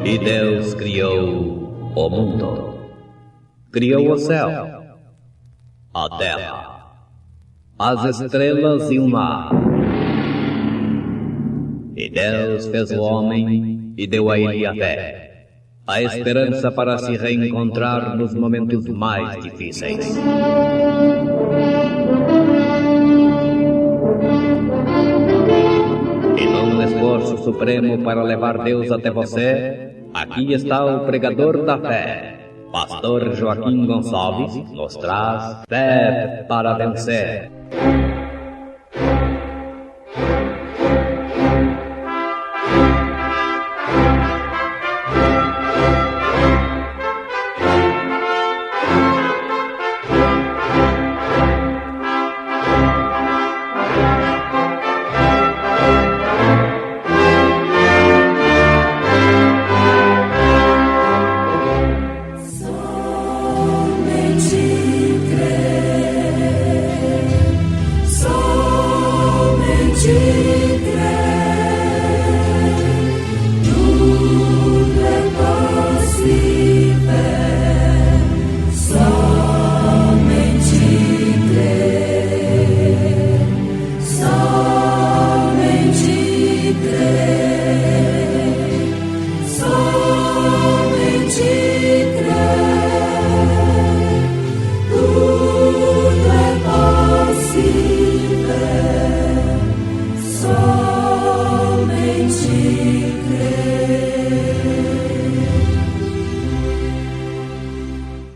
E Deus criou o mundo. Criou o céu, a terra, as estrelas e o mar. E Deus fez o homem e deu a ele a fé, a esperança para se reencontrar nos momentos mais difíceis. E num esforço supremo para levar Deus até você, aqui está o pregador da fé, Pastor Joaquim Gonçalves, nos traz fé para vencer.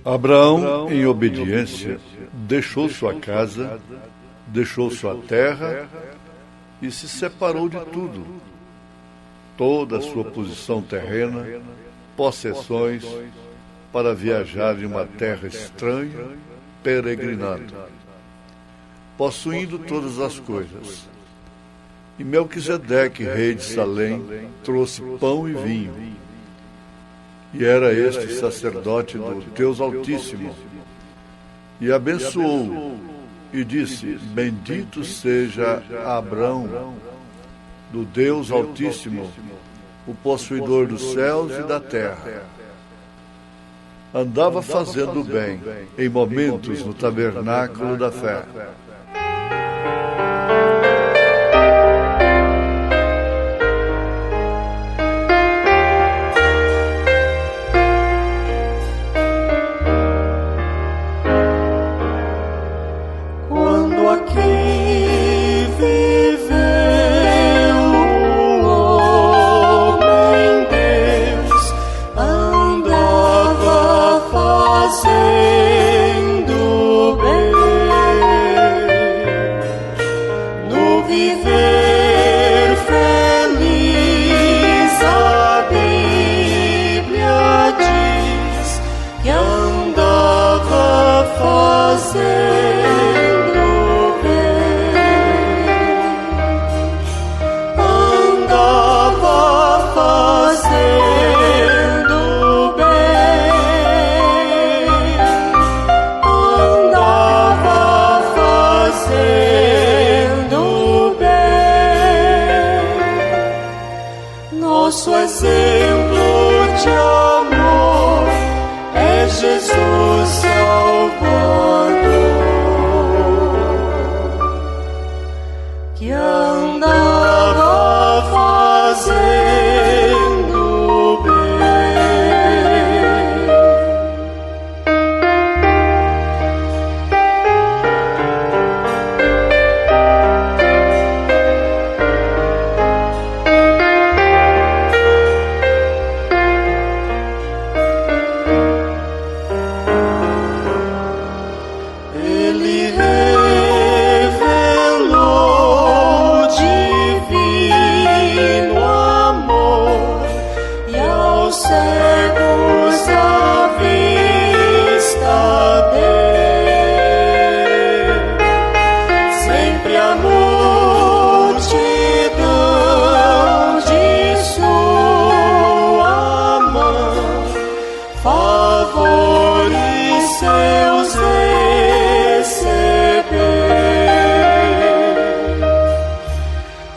Abraão, em obediência, deixou sua casa, deixou sua terra e se separou de tudo. Toda a sua posição terrena, possessões, para viajar em uma terra estranha, peregrinando, possuindo todas as coisas. E Melquisedeque, rei de Salém, trouxe pão e vinho. E era este sacerdote do Deus Altíssimo. E abençoou e disse: bendito seja Abrão, do Deus Altíssimo, o possuidor dos céus e da terra. Andava fazendo o bem em momentos no tabernáculo da fé. Nosso exemplo de amor é Jesus Salvador, que andava fazendo bem.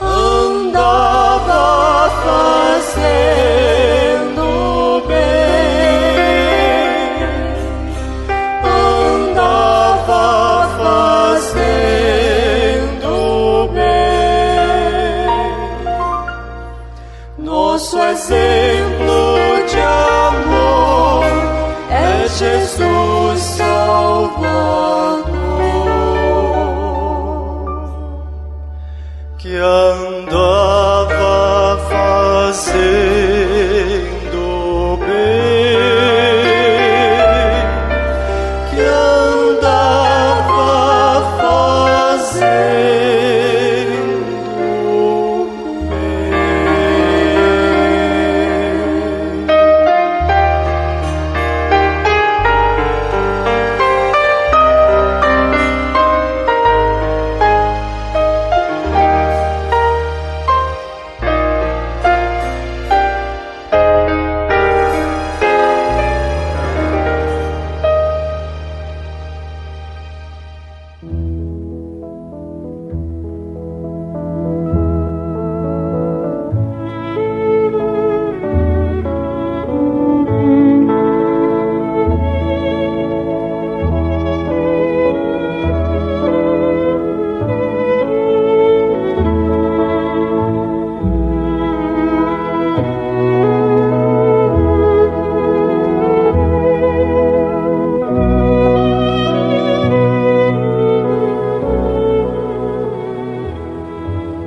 Andava fazendo Jesus Salvador, que andava fazendo bem, que andava fazendo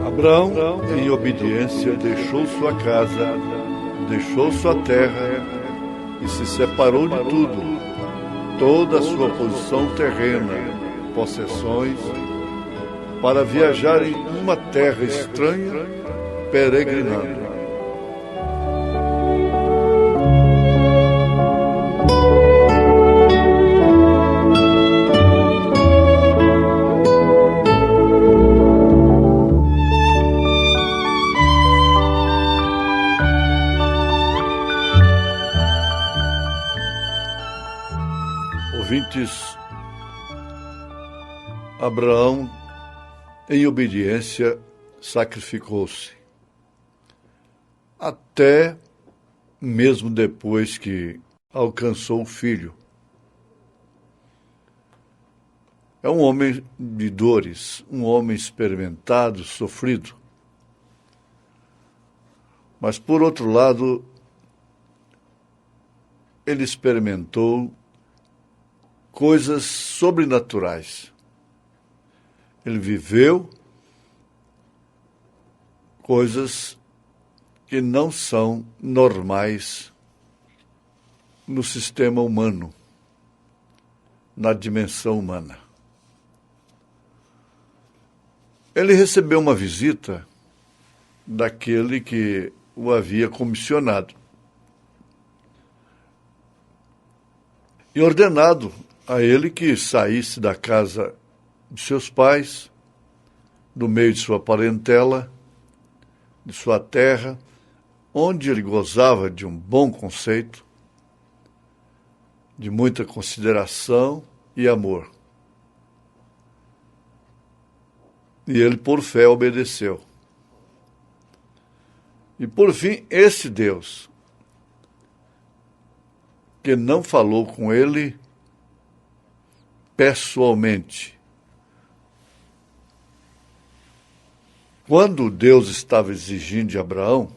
Abraão, em obediência, deixou sua casa, deixou sua terra e se separou de tudo, toda a sua posição terrena, possessões, para viajar em uma terra estranha, peregrinando. Ouvintes, Abraão, em obediência, sacrificou-se. Até mesmo depois que alcançou o filho. É um homem de dores, um homem experimentado, sofrido. Mas, por outro lado, ele experimentou coisas sobrenaturais. Ele viveu coisas que não são normais no sistema humano, na dimensão humana. Ele recebeu uma visita daquele que o havia comissionado e ordenado a ele que saísse da casa de seus pais, do meio de sua parentela, de sua terra, onde ele gozava de um bom conceito, de muita consideração e amor. E ele, por fé, obedeceu. E, por fim, esse Deus, que não falou com ele pessoalmente. Quando Deus estava exigindo de Abraão,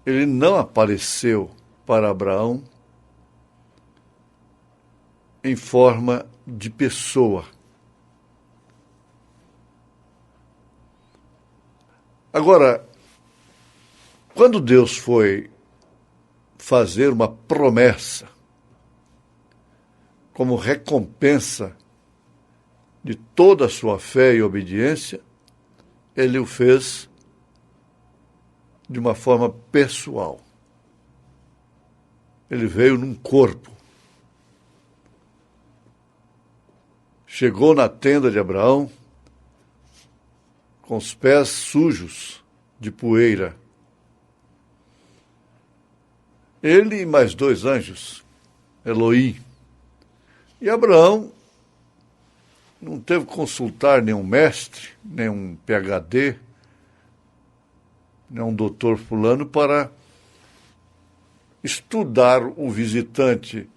ele não apareceu para Abraão em forma de pessoa. Agora, quando Deus foi fazer uma promessa como recompensa de toda a sua fé e obediência, ele o fez de uma forma pessoal. Ele veio num corpo. Chegou na tenda de Abraão com os pés sujos de poeira. Ele e mais 2 anjos, Elohim. E Abraão não teve que consultar nenhum mestre, nenhum PhD, nenhum doutor fulano para estudar o visitante,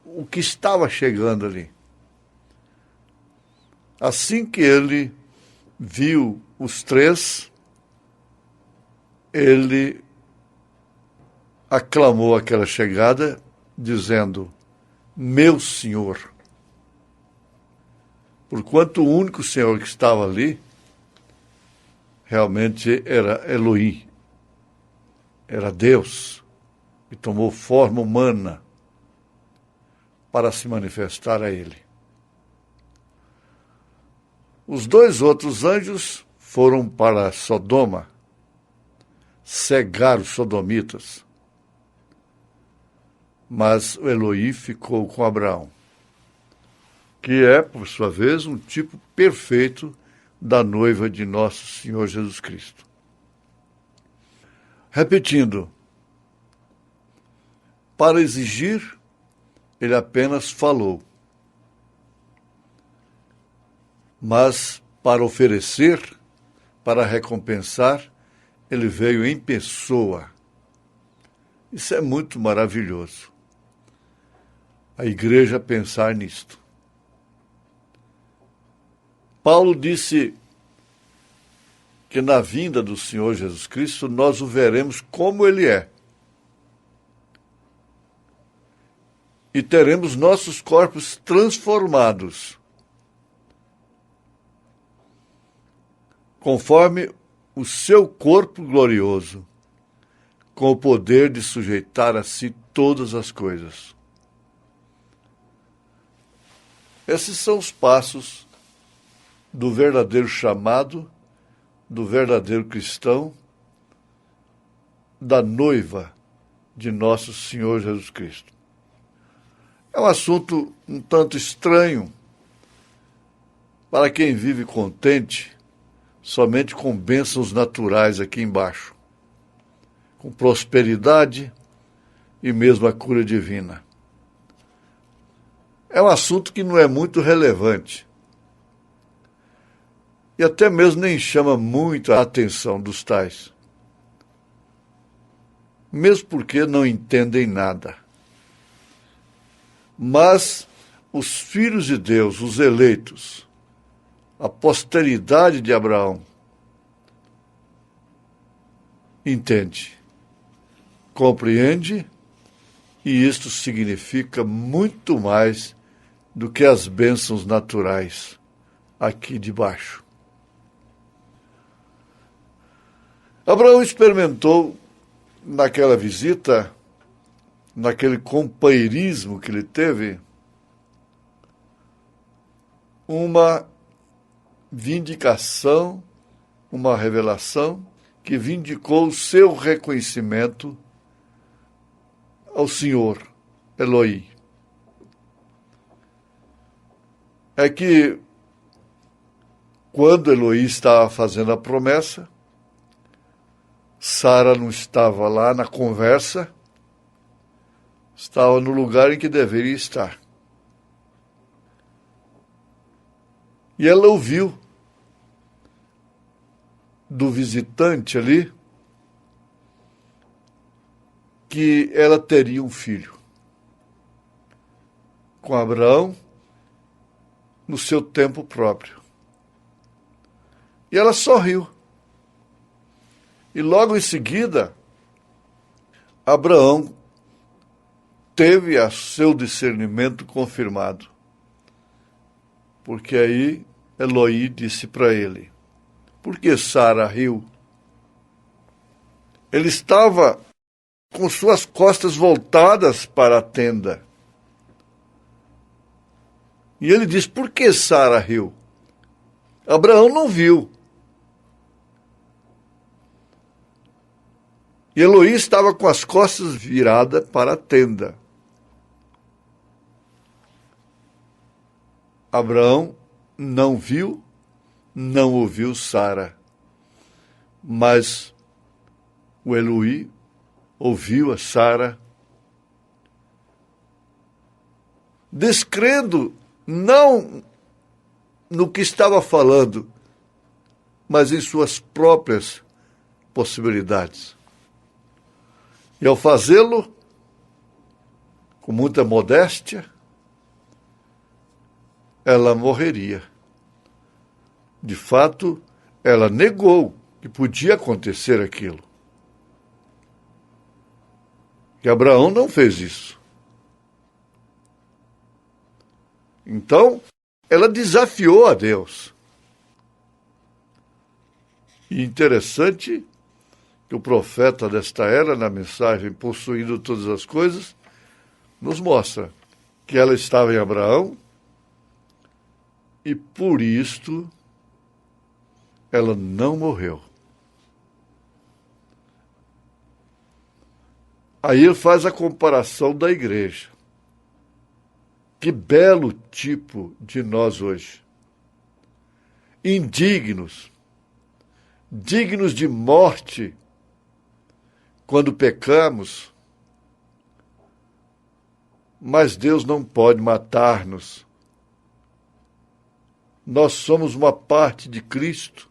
o que estava chegando ali. Assim que ele viu os 3, ele aclamou aquela chegada, dizendo: meu Senhor. Porquanto o único Senhor que estava ali realmente era Elohim, era Deus, que tomou forma humana para se manifestar a ele. Os dois outros anjos foram para Sodoma, cegar os sodomitas, mas o Elohim ficou com Abraão, que é, por sua vez, um tipo perfeito da noiva de nosso Senhor Jesus Cristo. Repetindo, para exigir, ele apenas falou, mas para oferecer, para recompensar, ele veio em pessoa. Isso é muito maravilhoso. A igreja pensar nisto. Paulo disse que na vinda do Senhor Jesus Cristo nós o veremos como ele é. E teremos nossos corpos transformados, conforme o seu corpo glorioso, com o poder de sujeitar a si todas as coisas. Esses são os passos do verdadeiro chamado, do verdadeiro cristão, da noiva de nosso Senhor Jesus Cristo. É um assunto um tanto estranho para quem vive contente somente com bênçãos naturais aqui embaixo, com prosperidade e mesmo a cura divina. É um assunto que não é muito relevante e até mesmo nem chama muito a atenção dos tais, mesmo porque não entendem nada. Mas os filhos de Deus, os eleitos, a posteridade de Abraão, entende, compreende, e isto significa muito mais do que as bênçãos naturais aqui de baixo. Abraão experimentou naquela visita, naquele companheirismo que ele teve, uma vindicação, uma revelação que vindicou o seu reconhecimento ao Senhor, Elohim. É que, quando Elohim estava fazendo a promessa, Sara não estava lá na conversa, estava no lugar em que deveria estar. E ela ouviu do visitante ali que ela teria um filho com Abraão no seu tempo próprio. E ela sorriu. E logo em seguida, Abraão teve a seu discernimento confirmado. Porque aí Elohim disse para ele: por que Sara riu? Ele estava com suas costas voltadas para a tenda. E ele disse: por que Sara riu? Abraão não viu. E Elohim estava com as costas viradas para a tenda. Abraão não viu, não ouviu Sara, mas o Elohim ouviu a Sara, descrendo não no que estava falando, mas em suas próprias possibilidades. E ao fazê-lo, com muita modéstia, ela morreria. De fato, ela negou que podia acontecer aquilo. Que Abraão não fez isso. Então, ela desafiou a Deus. E interessante que o profeta desta era, na mensagem Possuindo Todas as Coisas, nos mostra que ela estava em Abraão e por isto ela não morreu. Aí ele faz a comparação da igreja. Que belo tipo de nós hoje. Indignos, dignos de morte quando pecamos, mas Deus não pode matar-nos. Nós somos uma parte de Cristo,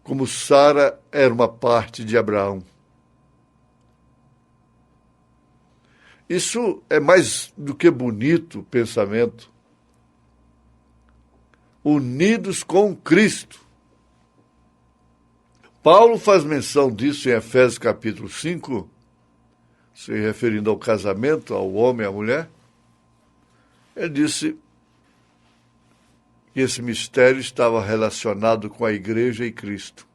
como Sara era uma parte de Abraão. Isso é mais do que bonito pensamento. Unidos com Cristo. Paulo faz menção disso em Efésios capítulo 5, se referindo ao casamento, ao homem e à mulher. Ele disse que esse mistério estava relacionado com a igreja e Cristo.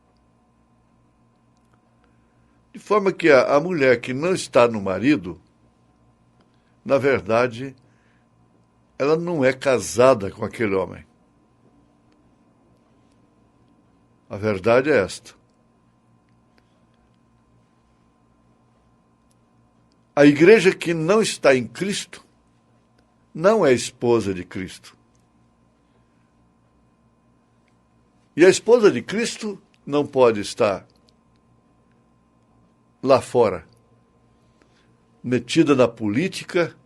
De forma que a mulher que não está no marido, na verdade, ela não é casada com aquele homem. A verdade é esta. A igreja que não está em Cristo não é esposa de Cristo. E a esposa de Cristo não pode estar lá fora, metida na política,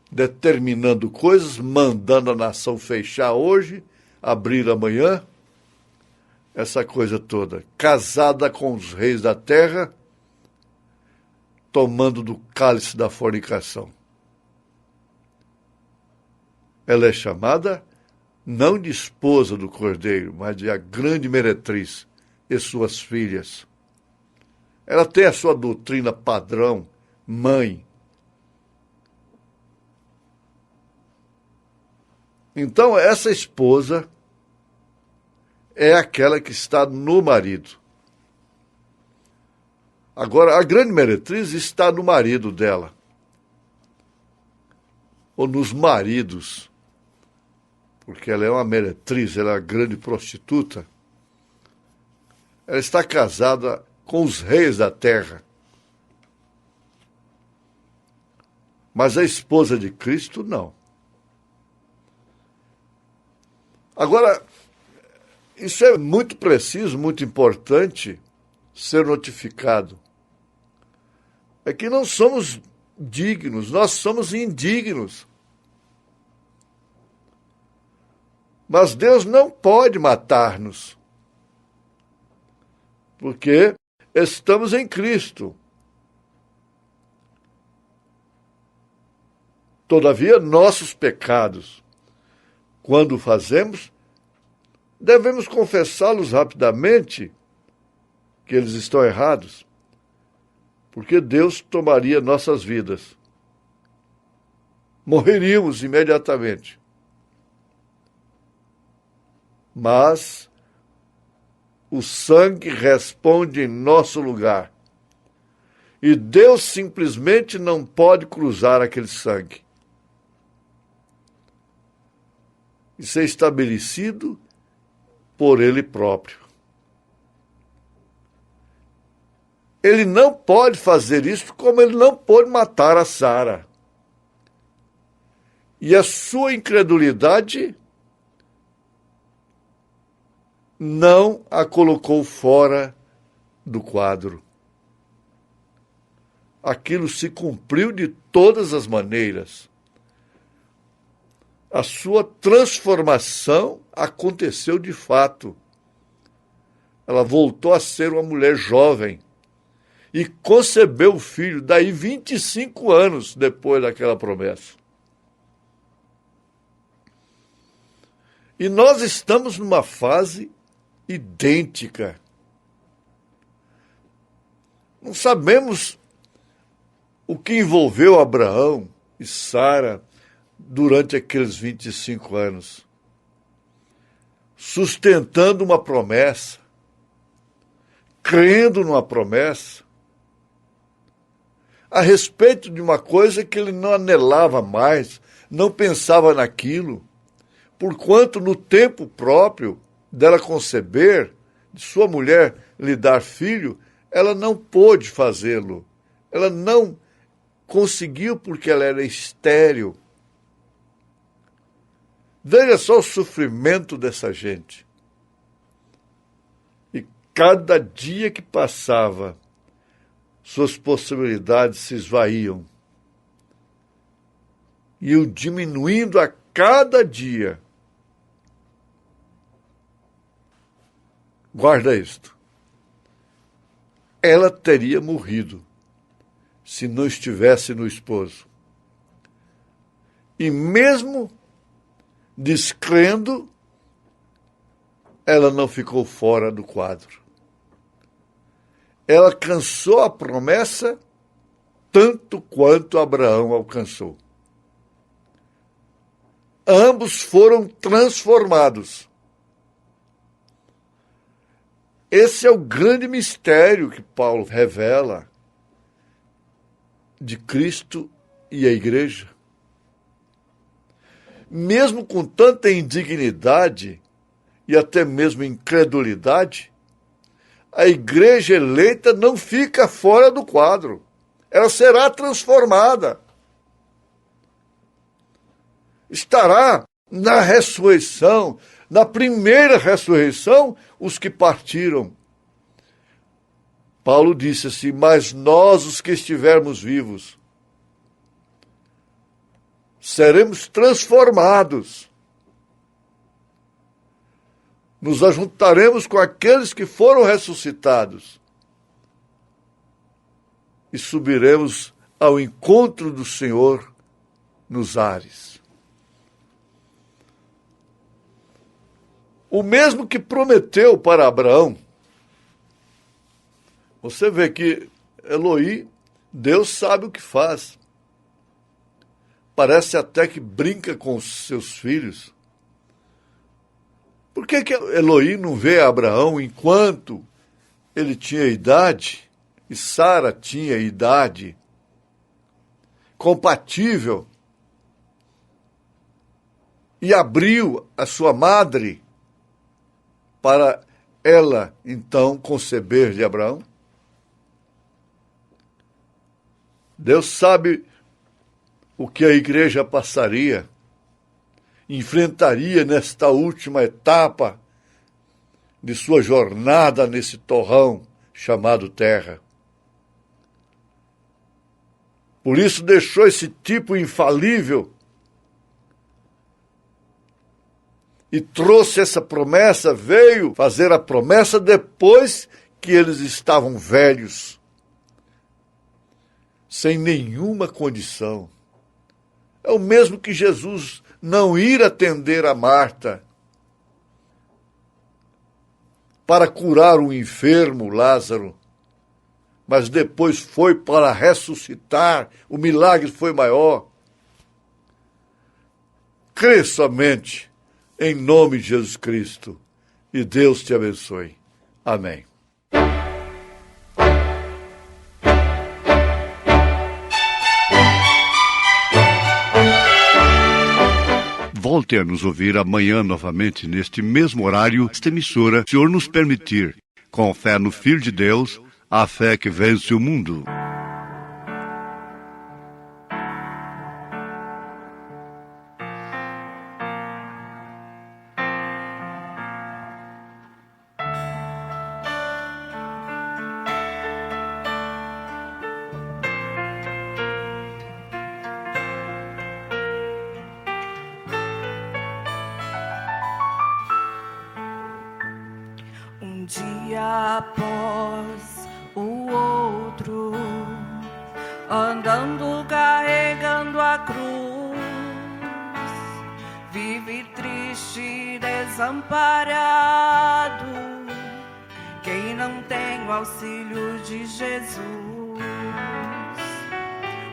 determinando coisas, mandando a nação fechar hoje, abrir amanhã, essa coisa toda. Casada com os reis da terra, tomando do cálice da fornicação. Ela é chamada não de esposa do Cordeiro, mas de a grande meretriz e suas filhas. Ela tem a sua doutrina padrão, mãe. Então, essa esposa é aquela que está no marido. Agora, a grande meretriz está no marido dela. Ou nos maridos. Porque ela é uma meretriz, ela é uma grande prostituta. Ela está casada com os reis da terra. Mas a esposa de Cristo, não. Agora, isso é muito preciso, muito importante ser notificado. É que não somos dignos, nós somos indignos. Mas Deus não pode matar-nos, porque estamos em Cristo. Todavia, nossos pecados, quando fazemos, devemos confessá-los rapidamente, que eles estão errados, porque Deus tomaria nossas vidas. Morreríamos imediatamente. Mas o sangue responde em nosso lugar. E Deus simplesmente não pode cruzar aquele sangue. Isso é estabelecido por Ele próprio. Ele não pode fazer isso como ele não pôde matar a Sara. E a sua incredulidade não a colocou fora do quadro. Aquilo se cumpriu de todas as maneiras. A sua transformação aconteceu de fato. Ela voltou a ser uma mulher jovem e concebeu o filho, daí 25 anos depois daquela promessa. E nós estamos numa fase idêntica. Não sabemos o que envolveu Abraão e Sara durante aqueles 25 anos, sustentando uma promessa, crendo numa promessa, a respeito de uma coisa que ele não anelava mais, não pensava naquilo, porquanto no tempo próprio dela conceber, de sua mulher lhe dar filho, ela não pôde fazê-lo. Ela não conseguiu porque ela era estéril. Veja só o sofrimento dessa gente. E cada dia que passava, suas possibilidades se esvaíam. Iam diminuindo a cada dia. Guarda isto. Ela teria morrido se não estivesse no esposo. E mesmo descrendo, ela não ficou fora do quadro. Ela alcançou a promessa tanto quanto Abraão alcançou. Ambos foram transformados. Esse é o grande mistério que Paulo revela de Cristo e a igreja. Mesmo com tanta indignidade e até mesmo incredulidade, a igreja eleita não fica fora do quadro. Ela será transformada. Estará na ressurreição, na primeira ressurreição, os que partiram. Paulo disse assim, mas nós, os que estivermos vivos, seremos transformados. Nos ajuntaremos com aqueles que foram ressuscitados e subiremos ao encontro do Senhor nos ares. O mesmo que prometeu para Abraão. Você vê que Eloí, Deus sabe o que faz. Parece até que brinca com os seus filhos. Por que Eloí não vê Abraão enquanto ele tinha idade e Sara tinha idade compatível e abriu a sua madre para ela, então, conceber de Abraão? Deus sabe o que a igreja passaria, enfrentaria nesta última etapa de sua jornada nesse torrão chamado terra. Por isso deixou esse tipo infalível e trouxe essa promessa, veio fazer a promessa depois que eles estavam velhos, sem nenhuma condição. É o mesmo que Jesus não ir atender a Marta para curar o enfermo Lázaro, mas depois foi para ressuscitar, o milagre foi maior. Crê somente em nome de Jesus Cristo e Deus te abençoe. Amém. Volte a nos ouvir amanhã novamente, neste mesmo horário, esta emissora, se o Senhor nos permitir, com fé no Filho de Deus, a fé que vence o mundo. Um dia após o outro, andando carregando a cruz, vive triste, desamparado, quem não tenho auxílio de Jesus.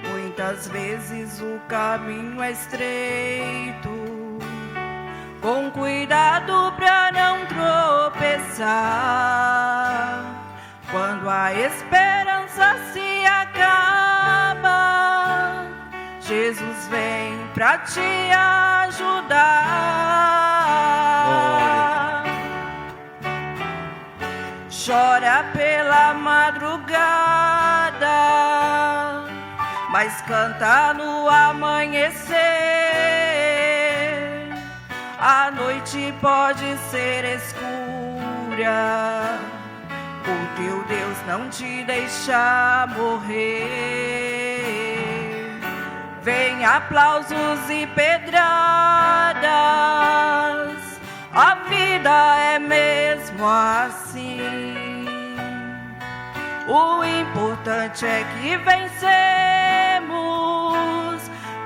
Muitas vezes o caminho é estreito, com cuidado pra não tropeçar. Quando a esperança se acaba, Jesus vem pra te ajudar. Chora pela madrugada, mas canta no amanhecer. A noite pode ser escura, o teu Deus não te deixa morrer. Vem aplausos e pedradas, a vida é mesmo assim. O importante é que vencemos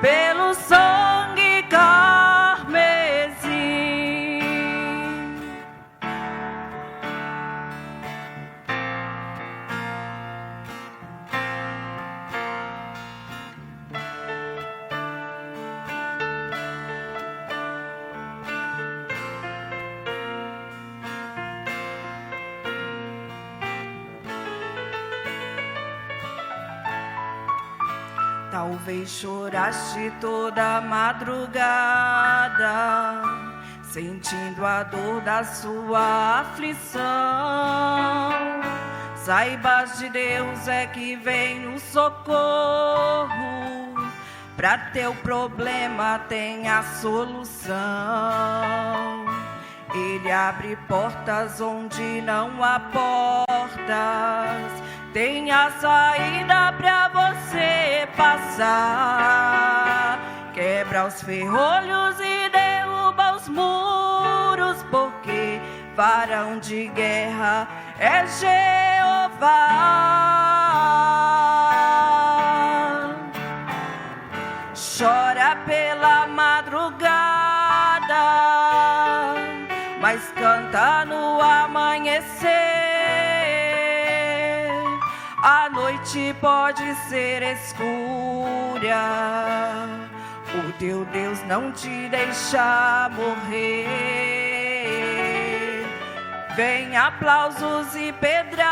pelo sangue carmesim. Talvez choraste toda madrugada, sentindo a dor da sua aflição. Saibas de Deus é que vem o socorro, pra teu problema tem a solução. Ele abre portas onde não há portas, tem a saída pra você passar. Quebra os ferrolhos e derruba os muros, porque varão de guerra é Jeová. Chora pela madrugada, mas canta no amanhecer. A noite pode ser escura, o teu Deus não te deixa morrer. Vem aplausos e pedradas,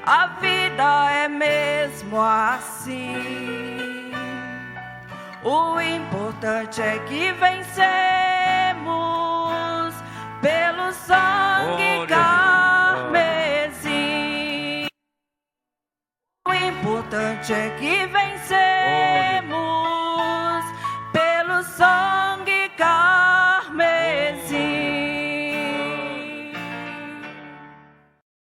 a vida é mesmo assim. O importante é que vencemos pelo sangue carmesim. O importante é que vencemos